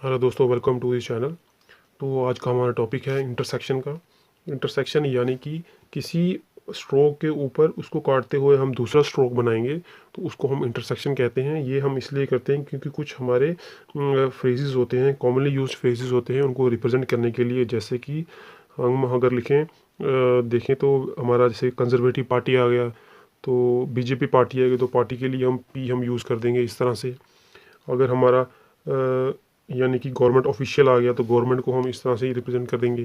Hello दोस्तों, welcome to this channel. तो आज का हमारा टॉपिक है इंटरसेक्शन का। इंटरसेक्शन यानी कि किसी स्ट्रोक के ऊपर उसको काटते हुए हम दूसरा स्ट्रोक बनाएंगे तो उसको हम इंटरसेक्शन कहते हैं। ये हम इसलिए करते हैं क्योंकि कुछ हमारे फ्रेजेस होते हैं, कॉमनली यूज्ड फ्रेजेस होते हैं, उनको रिप्रेजेंट करने के लिए। जैसे कि हम अगर देखें तो हमारा जैसे कंजर्वेटिव पार्टी आ गया तो बीजेपी पार्टी आ गई तो पार्टी के लिए हम यूज़ कर देंगे इस तरह से। अगर हमारा यानी कि गवर्नमेंट ऑफिशियल आ गया तो गवर्नमेंट को हम इस तरह से ही रिप्रेजेंट कर देंगे।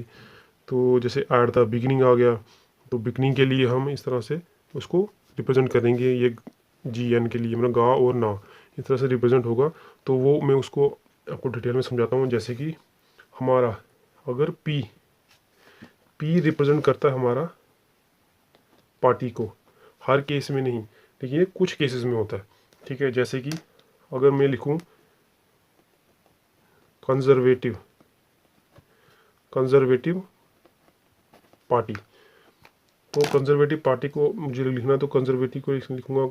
तो जैसे एट द बिगिनिंग आ गया तो बिगिनिंग के लिए हम इस तरह से उसको रिप्रेजेंट करेंगे। ये जी एन के लिए मतलब गा और ना इस तरह से रिप्रेजेंट होगा। तो वो मैं उसको आपको डिटेल में समझाता हूँ। जैसे कि हमारा अगर पी रिप्रेजेंट करता है हमारा पार्टी को, हर केस में नहीं लेकिन ये कुछ केसेस में होता है। ठीक है, जैसे कि अगर मैं लिखूँ कंजर्वेटिव कंजर्वेटिव पार्टी, तो कंजर्वेटिव पार्टी को मुझे लिखना, तो कंजर्वेटिव को लिखूंगा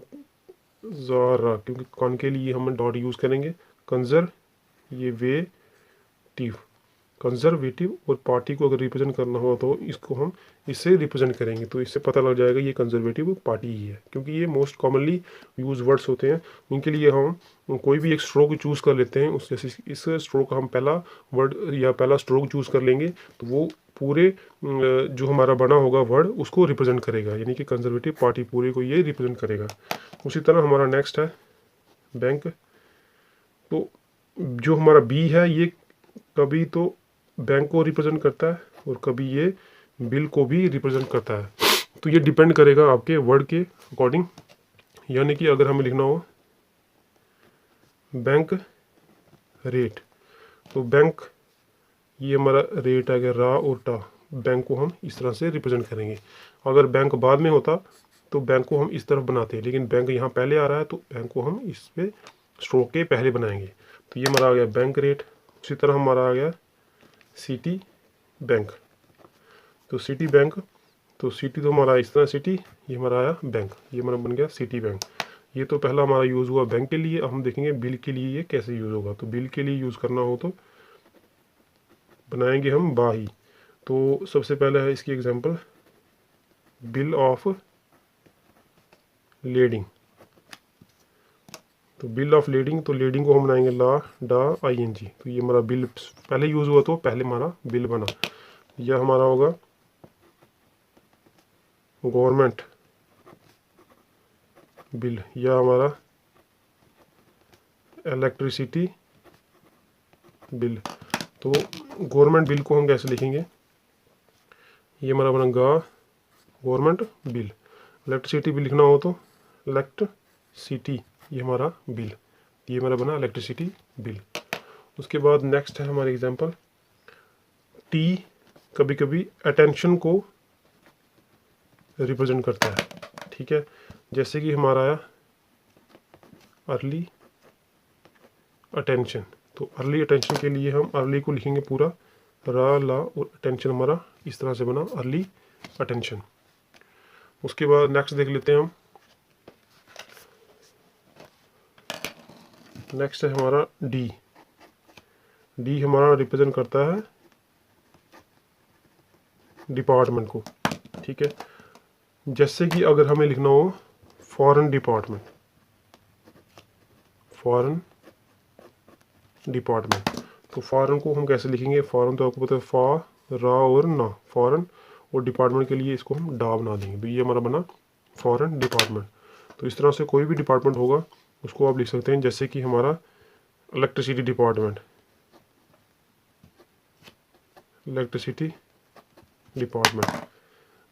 ज़ारा, क्योंकि कौन के लिए हम डॉट यूज़ करेंगे। कंजर ये वेटिव, कंजर्वेटिव और पार्टी को अगर रिप्रेजेंट करना हो तो इसको हम इससे रिप्रेजेंट करेंगे। तो इससे पता लग जाएगा ये कंजर्वेटिव पार्टी ही है, क्योंकि ये मोस्ट कॉमनली यूज वर्ड्स होते हैं। इनके लिए हम कोई भी एक स्ट्रोक चूज़ कर लेते हैं। उस जैसे इस स्ट्रोक का हम पहला वर्ड या पहला स्ट्रोक चूज़ कर लेंगे तो वो पूरे जो हमारा बना होगा वर्ड उसको रिप्रेजेंट करेगा, यानी कि कंजर्वेटिव पार्टी पूरे को ये रिप्रेजेंट करेगा। उसी तरह हमारा नेक्स्ट है बैंक। तो जो हमारा बी है ये कभी तो बैंक को रिप्रेजेंट करता है और कभी ये बिल को भी रिप्रेजेंट करता है। तो ये डिपेंड करेगा आपके वर्ड के अकॉर्डिंग। यानी कि अगर हमें लिखना हो बैंक रेट, तो बैंक ये हमारा रेट आ गया रा और टा, बैंक को हम इस तरह से रिप्रेजेंट करेंगे। अगर बैंक बाद में होता तो बैंक को हम इस तरफ बनाते हैं, लेकिन बैंक यहाँ पहले आ रहा है तो बैंक को हम इस पे स्ट्रोक के पहले बनाएंगे। तो ये हमारा आ गया बैंक रेट। उसी तरह हमारा आ गया सिटी बैंक। तो सिटी बैंक, तो सिटी तो हमारा इस तरह सिटी, ये हमारा आया बैंक, ये हमारा बन गया सिटी बैंक। ये तो पहला हमारा यूज़ हुआ बैंक के लिए। अब हम देखेंगे बिल के लिए ये कैसे यूज़ होगा। तो बिल के लिए यूज़ करना हो तो बनाएंगे हम बाही। तो सबसे पहले है इसकी एग्जांपल बिल ऑफ लेडिंग। तो बिल ऑफ लेडिंग, तो लेडिंग को हम बनाएंगे ला डा आई एन जी। तो ये हमारा बिल पहले यूज़ हुआ तो पहले हमारा बिल बना। यह हमारा होगा गवर्नमेंट बिल, या हमारा इलेक्ट्रिसिटी बिल। तो गवर्नमेंट बिल को हम कैसे लिखेंगे, ये हमारा बनेगा गवर्नमेंट बिल। इलेक्ट्रिसिटी बिल लिखना हो तो इलेक्ट्रिसिटी, ये हमारा बिल, ये हमारा बना इलेक्ट्रिसिटी बिल। उसके बाद नेक्स्ट है हमारी एग्जांपल टी कभी कभी अटेंशन को रिप्रेजेंट करता है। ठीक है, जैसे कि हमारा आया अर्ली अटेंशन। तो अर्ली अटेंशन के लिए हम अर्ली को लिखेंगे पूरा रा ला और अटेंशन हमारा इस तरह से बना अर्ली अटेंशन। उसके बाद नेक्स्ट देख लेते हैं हम। नेक्स्ट है हमारा डी। डी हमारा रिप्रेजेंट करता है डिपार्टमेंट को। ठीक है, जैसे कि अगर हमें लिखना हो फॉरेन डिपार्टमेंट, फॉरेन डिपार्टमेंट, तो फॉरेन को हम कैसे लिखेंगे। फॉरेन तो आपको पता है फा रा और ना, फॉरेन, और डिपार्टमेंट के लिए इसको हम डा बना देंगे। तो ये हमारा बना फॉरेन डिपार्टमेंट। तो इस तरह से कोई भी डिपार्टमेंट होगा उसको आप लिख सकते हैं। जैसे कि हमारा electricity department, electricity department,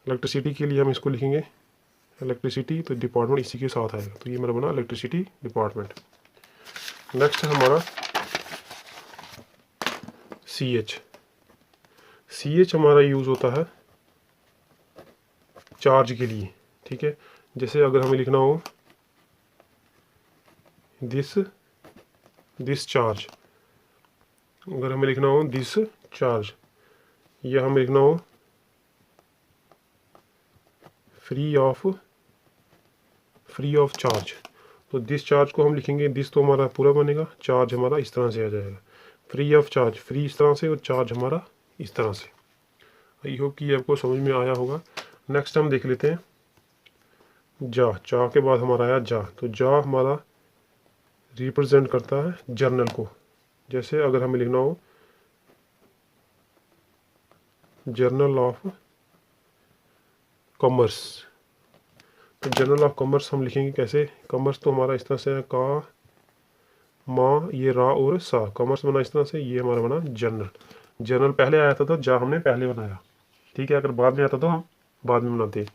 electricity के लिए हम इसको लिखेंगे इलेक्ट्रिसिटी, तो डिपार्टमेंट इसी के साथ आएगा। तो ये मेरा बना इलेक्ट्रिसिटी डिपार्टमेंट। नेक्स्ट है हमारा सी एच। सी एच हमारा यूज़ होता है चार्ज के लिए। ठीक है, जैसे अगर हमें लिखना हो दिस चार्ज, अगर हमें लिखना हो दिस चार्ज, या हमें लिखना हो फ्री ऑफ चार्ज, तो दिस चार्ज को हम लिखेंगे, दिस तो हमारा पूरा बनेगा, चार्ज हमारा इस तरह से आ जाएगा। फ्री ऑफ चार्ज, फ्री इस तरह से और चार्ज हमारा इस तरह से। आई होप कि आपको समझ में आया होगा। नेक्स्ट हम देख लेते हैं जा। चा के बाद हमारा आया जा, तो जा हमारा रिप्रेजेंट करता है जर्नल को। जैसे अगर हमें लिखना हो जर्नल ऑफ कॉमर्स, तो जर्नल ऑफ कॉमर्स हम लिखेंगे कैसे? कॉमर्स तो हमारा इस तरह से है, का माँ ये रा और सा, कॉमर्स बना इस तरह से, ये हमारा बना जर्नल। जर्नल पहले आया था तो जा हमने पहले बनाया, ठीक है। अगर बाद में आता तो हम बाद में बनाते।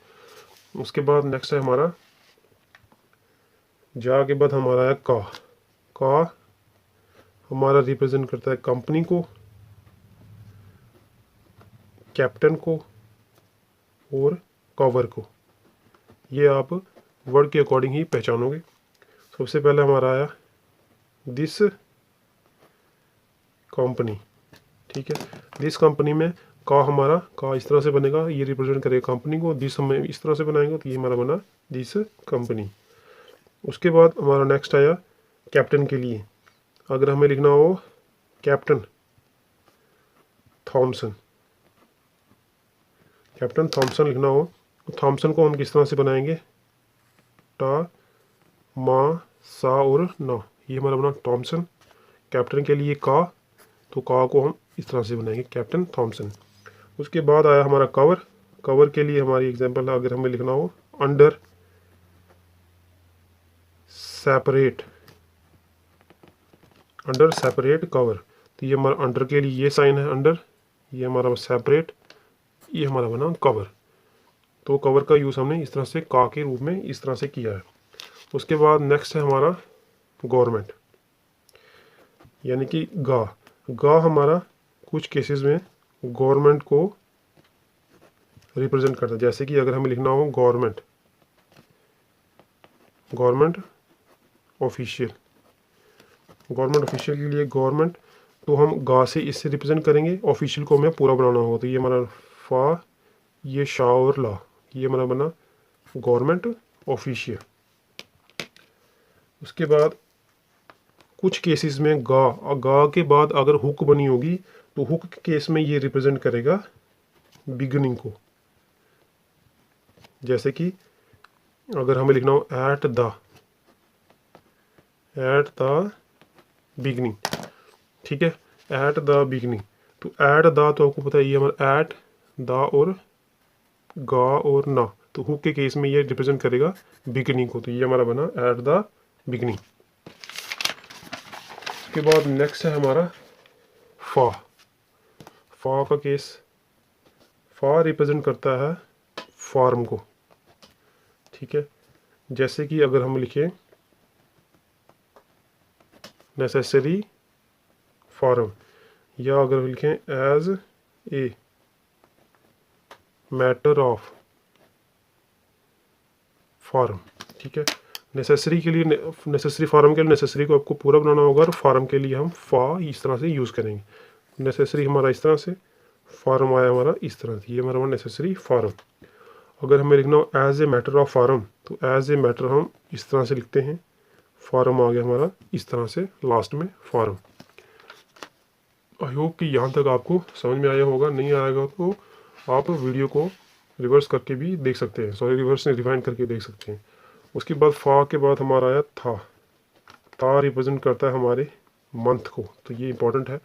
उसके बाद नेक्स्ट है हमारा जा के बाद हमारा है का हमारा रिप्रेजेंट करता है कंपनी को, कैप्टन को और कवर को। ये आप वर्ड के अकॉर्डिंग ही पहचानोगे। सबसे पहले हमारा आया दिस कंपनी, ठीक है। दिस कंपनी में का हमारा का इस तरह से बनेगा, ये रिप्रेजेंट करेगा कंपनी को। दिस हम इस तरह से बनाएंगे तो ये हमारा बना दिस कंपनी। उसके बाद हमारा नेक्स्ट आया कैप्टन के लिए। अगर हमें लिखना हो कैप्टन थॉमसन, कैप्टन थॉमसन लिखना हो तो थॉमसन को हम किस तरह से बनाएंगे? टा मा सा और ना, ये हमारा बना थॉमसन। कैप्टन के लिए का, तो का को हम इस तरह से बनाएंगे कैप्टन थॉमसन। उसके बाद आया हमारा कवर। कवर के लिए हमारी एग्जांपल है, अगर हमें लिखना हो under separate, under separate cover, तो ये हमारा अंडर के लिए ये साइन है अंडर, ये हमारा सेपरेट, ये हमारा बना कवर। तो कवर का यूज़ हमने इस तरह से का के रूप में इस तरह से किया है। उसके बाद नेक्स्ट है हमारा गवर्नमेंट, यानी कि गा हमारा कुछ केसेस में गवर्नमेंट को रिप्रेजेंट करता है। जैसे कि अगर हमें लिखना हो गवर्नमेंट ऑफिशियल, गवर्नमेंट ऑफिशियल के लिए गवर्नमेंट, तो हम गा से इससे रिप्रेजेंट करेंगे। ऑफिशियल को हमें पूरा बनाना होगा, तो ये हमारा फा, ये शाह और ला, ये हमारा बना गवर्नमेंट ऑफिशियल। उसके बाद कुछ केसेस में गा के बाद अगर हुक बनी होगी तो हुक के केस में ये रिप्रेजेंट करेगा बिगनिंग को। जैसे कि अगर हमें लिखना हो एट द बिगनिंग, ठीक है, एट द बिगनिंग, तो एट द तो आपको पता है ये हमारा एट द और गा और ना, तो हुक के केस में ये रिप्रेजेंट करेगा बिगनिंग को, तो ये हमारा बना एट द बिगनिंग। उसके बाद नेक्स्ट है हमारा फा का केस। फा रिप्रेजेंट करता है फार्म को, ठीक है। जैसे कि अगर हम लिखें नेसेसरी फार्म, या अगर लिखें as a matter of form, ठीक है। नेसेसरी के लिए, नेसेसरी फार्म के लिए नेसेसरी को आपको पूरा बनाना होगा, और फार्म के लिए हम फा इस तरह से यूज़ करेंगे। नेसेसरी हमारा इस तरह से, फार्म आया हमारा इस तरह से, ये हमारा नेसेसरी फार्म। अगर हमें लिखना हो as a matter of form, तो एज ए मैटर हम इस तरह से लिखते हैं, फार्म आ गया हमारा इस तरह से लास्ट में फार्म। आई होप कि यहाँ तक आपको समझ में आया होगा। नहीं आएगा तो आप वीडियो को रिवर्स करके भी देख सकते हैं, रिवर्स में रिवाइंड करके देख सकते हैं। उसके बाद फा के बाद हमारा आया था रिप्रेजेंट करता है हमारे मंथ को, तो ये इंपॉर्टेंट है।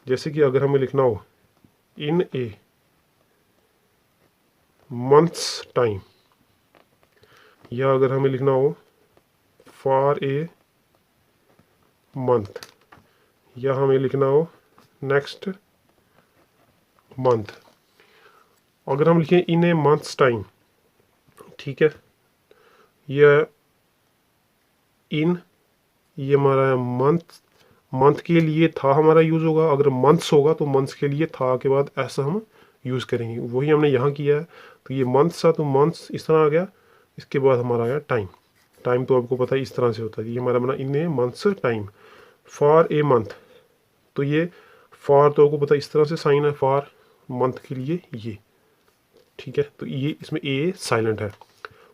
जैसे कि अगर हमें लिखना हो इन ए मंथ्स टाइम, या अगर हमें लिखना हो फॉर ए मंथ, या हमें लिखना हो नेक्स्ट मंथ। अगर हम लिखें इन ए मंथ्स टाइम, ठीक है, यह इन, ये हमारा मंथ के लिए था हमारा यूज़ होगा। अगर मंथ्स होगा तो मंथ्स के लिए था के बाद ऐसा हम यूज़ करेंगे, वही हमने यहाँ किया है। तो ये मंथ्स था तो मंथ्स इस तरह आ गया। इसके बाद हमारा आया टाइम तो आपको पता है इस तरह से होता है, ये हमारा बना in a month's time. For a month, तो ये फॉर तो आपको पता है इस तरह से साइन है, फॉर मंथ के लिए ये, ठीक है। तो ये इसमें ए साइलेंट है।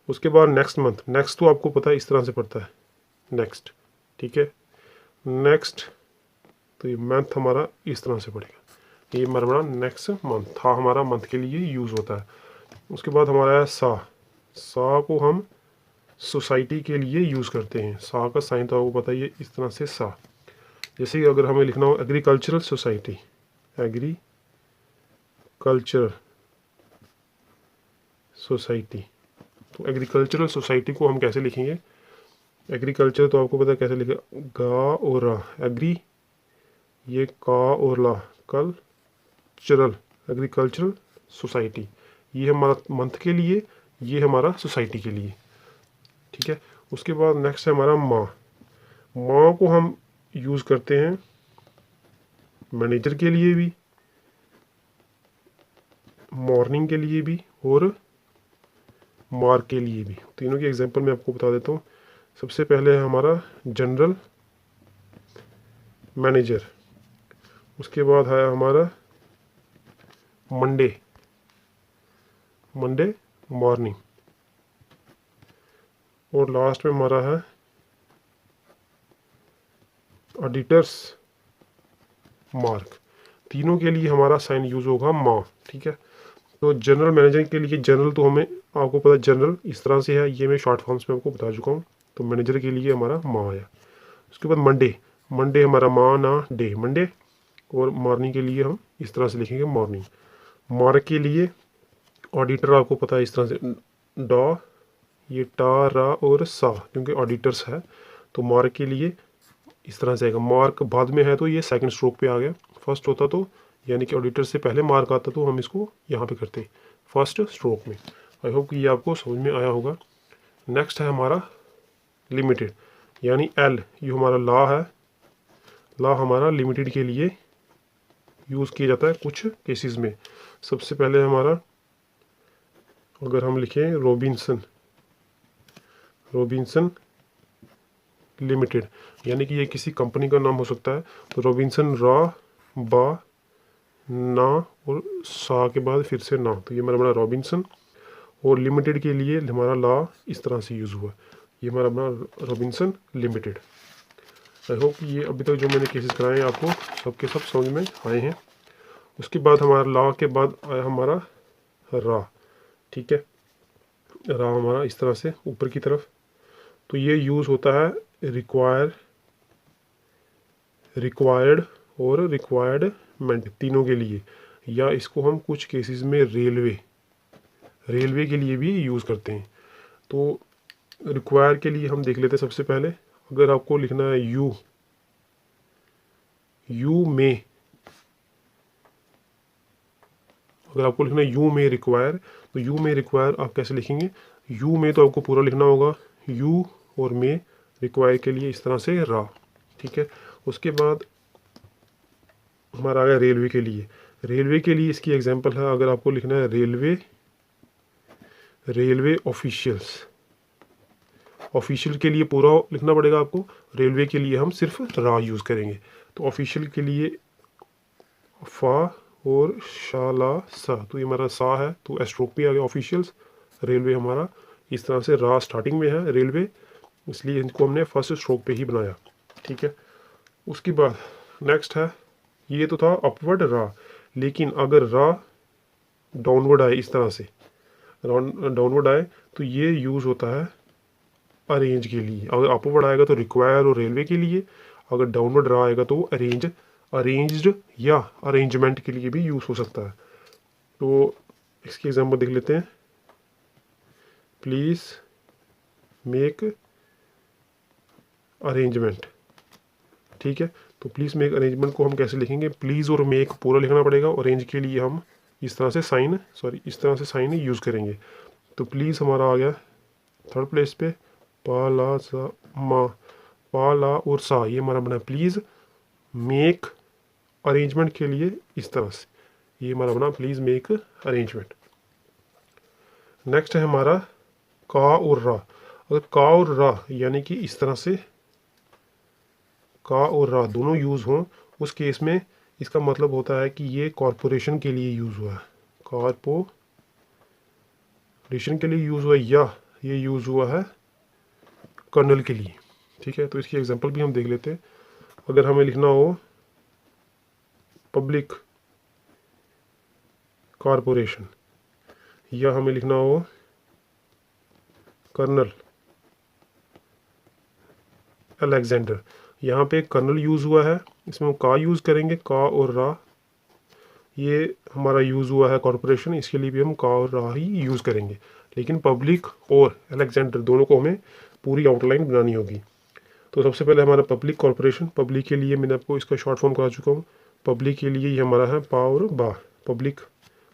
उसके बाद नेक्स्ट मंथ, नेक्स्ट तो आपको पता है इस तरह से पड़ता है नेक्स्ट, ठीक है। नेक्स्ट तो ये मंथ हमारा इस तरह से पड़ेगा। ये हमारा नेक्स्ट मंथ था, हमारा मंथ के लिए यूज़ होता है। उसके बाद हमारा है सा। सा को हम सोसाइटी के लिए यूज़ करते हैं। सा का साइन तो आपको पता ही है, इस तरह से सा। जैसे कि अगर हमें लिखना हो एग्रीकल्चरल सोसाइटी, एग्रीकल्चरल सोसाइटी, तो एग्रीकल्चरल सोसाइटी को हम कैसे लिखेंगे? एग्रीकल्चर तो आपको पता है कैसे लिखे, गा और रा, एग्री, ये का और ला, कल्चरल, एग्रीकल्चरल सोसाइटी। ये हमारा मंथ के लिए, ये हमारा सोसाइटी के लिए, ठीक है। उसके बाद नेक्स्ट है हमारा माँ। माँ को हम यूज़ करते हैं मैनेजर के लिए भी, मॉर्निंग के लिए भी और मार्क के लिए भी। तीनों की एग्जांपल मैं आपको बता देता हूँ। सबसे पहले है हमारा जनरल मैनेजर, उसके बाद है हमारा मंडे, मंडे मॉर्निंग, और लास्ट में हमारा है ऑडिटर्स मार्क। तीनों के लिए हमारा साइन यूज़ होगा माँ, ठीक है। तो जनरल मैनेजर के लिए, जनरल तो हमें आपको पता है जनरल इस तरह से है, ये मैं शॉर्ट फॉर्म्स में आपको बता चुका हूँ। तो मैनेजर के लिए हमारा माँ है। उसके बाद मंडे, मंडे हमारा माँ ना डे, मंडे, और मॉर्निंग के लिए हम इस तरह से लिखेंगे मॉर्निंग। मार्क के लिए ऑडिटर आपको पता है इस तरह से डॉ, ये टा रा और सा, क्योंकि ऑडिटर्स है। तो मार्क के लिए इस तरह से आएगा। मार्क बाद में है तो ये सेकंड स्ट्रोक पे आ गया। फर्स्ट होता तो यानी कि ऑडिटर से पहले मार्क आता तो हम इसको यहाँ पे करते फर्स्ट स्ट्रोक में। आई होप कि ये आपको समझ में आया होगा। नेक्स्ट है हमारा लिमिटेड, यानी एल, ये हमारा ला है। ला हमारा लिमिटेड के लिए यूज़ किया जाता है कुछ केसेस में। सबसे पहले हमारा, अगर हम लिखें रॉबिन्सन, रॉबिन्सन लिमिटेड, यानी कि ये किसी कंपनी का नाम हो सकता है। तो रॉबिन्सन रा, बा, ना और सा के बाद फिर से ना, तो ये हमारा बना रॉबिन्सन। और लिमिटेड के लिए हमारा ला इस तरह से यूज़ हुआ, ये हमारा बना रॉबिन्सन लिमिटेड। आई होप ये अभी तक जो मैंने केसेस कराए हैं आपको सब के सब समझ में आए हैं। उसके बाद हमारा ला के बाद आया हमारा रा, ठीक है। रा हमारा इस तरह से ऊपर की तरफ। तो ये यूज़ होता है रिक्वायर, रिक्वायर्ड और रिक्वायर्डमेंट तीनों के लिए, या इसको हम कुछ केसेस में रेलवे, रेलवे के लिए भी यूज़ करते हैं। तो रिक्वायर के लिए हम देख लेते हैं। सबसे पहले अगर आपको लिखना है यू, यू में, अगर आपको लिखना है यू में रिक्वायर, तो यू में रिक्वायर आप कैसे लिखेंगे? यू में तो आपको पूरा लिखना होगा, यू और में, रिक्वायर के लिए इस तरह से रा, ठीक है। उसके बाद हमारा आ गया रेलवे के लिए। रेलवे के लिए इसकी एग्जांपल है, अगर आपको लिखना है रेलवे, रेलवे ऑफिशियल्स, ऑफिशियल के लिए पूरा लिखना पड़ेगा आपको। रेलवे के लिए हम सिर्फ रा यूज़ करेंगे। तो ऑफिशियल के लिए फा और शाला सा, तो ये हमारा सा है तो एस्ट्रोक भी आ गया ऑफिशियल्स। रेलवे हमारा इस तरह से रा स्टार्टिंग में है रेलवे, इसलिए इनको हमने फर्स्ट स्ट्रोक पे ही बनाया, ठीक है। उसके बाद नेक्स्ट है, ये तो था अपवर्ड रा, लेकिन अगर रा डाउनवर्ड आए इस तरह से, डाउनवर्ड आए तो ये यूज़ होता है अरेंज के लिए। अगर अपवर्ड आएगा तो रिक्वायर और रेलवे के लिए, अगर डाउनवर्ड रहा आएगा तो वो अरेंज, अरेंज्ड या अरेंजमेंट के लिए भी यूज़ हो सकता है। तो इसकी एग्जांपल देख लेते हैं। प्लीज़ मेक अरेंजमेंट, ठीक है। तो प्लीज़ मेक अरेंजमेंट को हम कैसे लिखेंगे? प्लीज़ और मेक पूरा लिखना पड़ेगा, और अरेंज के लिए हम इस तरह से साइन, इस तरह से साइन यूज़ करेंगे। तो प्लीज़ हमारा आ गया थर्ड प्लेस पे, पा ला सा मा, पा ला और सा, ये हमारा बना प्लीज़ मेक अरेंजमेंट के लिए इस तरह से, ये हमारा बना प्लीज़ मेक अरेंजमेंट। नेक्स्ट है हमारा का और रा। अगर का और रा यानी कि इस तरह से का और रा दोनों यूज़ हों, उस केस में इसका मतलब होता है कि ये कॉरपोरेशन के लिए यूज़ हुआ है, कॉरपोरेशन के लिए यूज़ हुआ है, या ये यूज़ हुआ है कर्नल के लिए, ठीक है। तो इसकी एग्जांपल भी हम देख लेते हैं। अगर हमें लिखना हो पब्लिक कॉरपोरेशन, या हमें लिखना हो कर्नल अलेक्जेंडर। यहाँ पे कर्नल यूज़ हुआ है, इसमें हम का यूज़ करेंगे, का और रा, ये हमारा यूज़ हुआ है कॉरपोरेशन, इसके लिए भी हम का और रा ही यूज़ करेंगे। लेकिन पब्लिक और अलेक्जेंडर दोनों को हमें पूरी आउटलाइन बनानी होगी। तो सबसे पहले हमारा पब्लिक कॉरपोरेशन, पब्लिक के लिए मैंने आपको इसका शॉर्ट फॉर्म करा चुका हूँ। पब्लिक के लिए ये हमारा है पा और बा, पब्लिक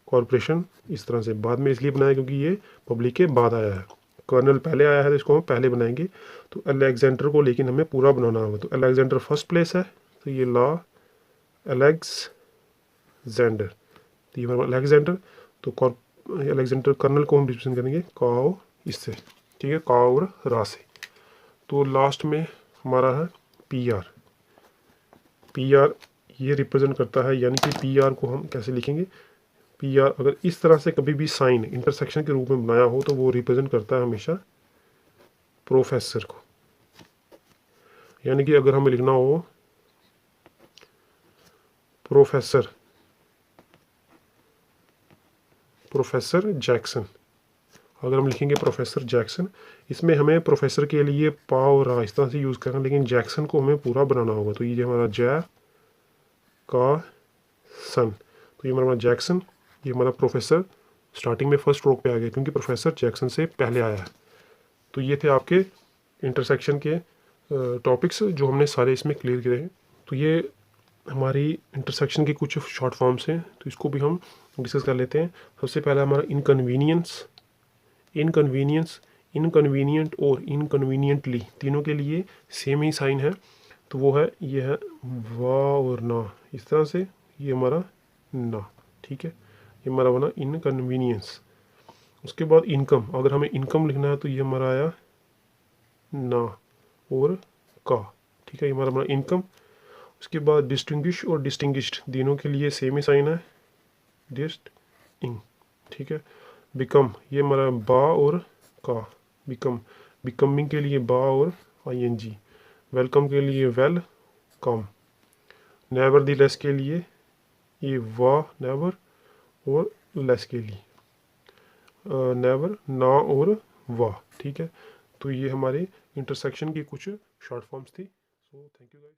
कॉरपोरेशन इस तरह से बाद में इसलिए बनाया क्योंकि ये पब्लिक के बाद आया है, कर्नल पहले आया है तो इसको हम पहले बनाएंगे। तो अलेक्जेंडर को लेकिन हमें पूरा बनाना होगा, तो अलेक्जेंडर फर्स्ट प्लेस है, तो ये ला अलेक्जेंडर, तो ये हमारा अलेक्जेंडर। तो अलेक्जेंडर कर्नल को हम रिप्रेजेंट करेंगे काओ इससे, ठीक है, का और रा से। तो लास्ट में हमारा है पी आर, पी आर ये रिप्रेजेंट करता है, यानी कि पी आर को हम कैसे लिखेंगे, पी आर अगर इस तरह से कभी भी साइन इंटरसेक्शन के रूप में बनाया हो तो वो रिप्रेजेंट करता है हमेशा प्रोफेसर को। यानी कि अगर हमें लिखना हो प्रोफेसर, प्रोफेसर जैक्सन, अगर हम लिखेंगे प्रोफेसर जैक्सन, इसमें हमें प्रोफेसर के लिए पा और रा इस तरह से यूज़ करना, लेकिन जैक्सन को हमें पूरा बनाना होगा। तो ये हमारा जै का सन, तो ये हमारा जैक्सन, ये हमारा प्रोफेसर स्टार्टिंग में फर्स्ट स्ट्रोक पे आ गया क्योंकि प्रोफेसर जैक्सन से पहले आया है। तो ये थे आपके इंटरसेक्शन के टॉपिक्स जो हमने सारे इसमें क्लियर किए हैं। तो ये हमारी इंटरसेक्शन के कुछ शॉर्ट फॉर्म्स हैं, तो इसको भी हम डिस्कस कर लेते हैं। सबसे पहला हमारा इनकन्वीनियंस, इनकन्वीनियंस, इनकन्वीनियंट और इनकन्वीनियंटली तीनों के लिए सेम ही साइन है, तो वो है ये है वाह और ना, इस तरह से ये हमारा ना, ठीक है, ये हमारा बना इनकन्वीनियंस। उसके बाद इनकम, अगर हमें इनकम लिखना है तो ये हमारा आया ना और का, ठीक है, ये हमारा बना इनकम। उसके बाद डिस्टिंग्विश और डिस्टिंग्विश्ड तीनों के लिए सेम ही साइन है, डिस्ट इंग, ठीक है। बिकम, ये हमारा बा और का, बिकम, बिकमिंग के लिए बा और आई एन जी। वेलकम के लिए वेल कम। नेवर दी लेस के लिए ये वाह नेवर और लेस के लिए नेवर ना और वाह, ठीक है। तो ये हमारे इंटरसेक्शन की कुछ शॉर्ट फॉर्म्स थी। So thank you guys.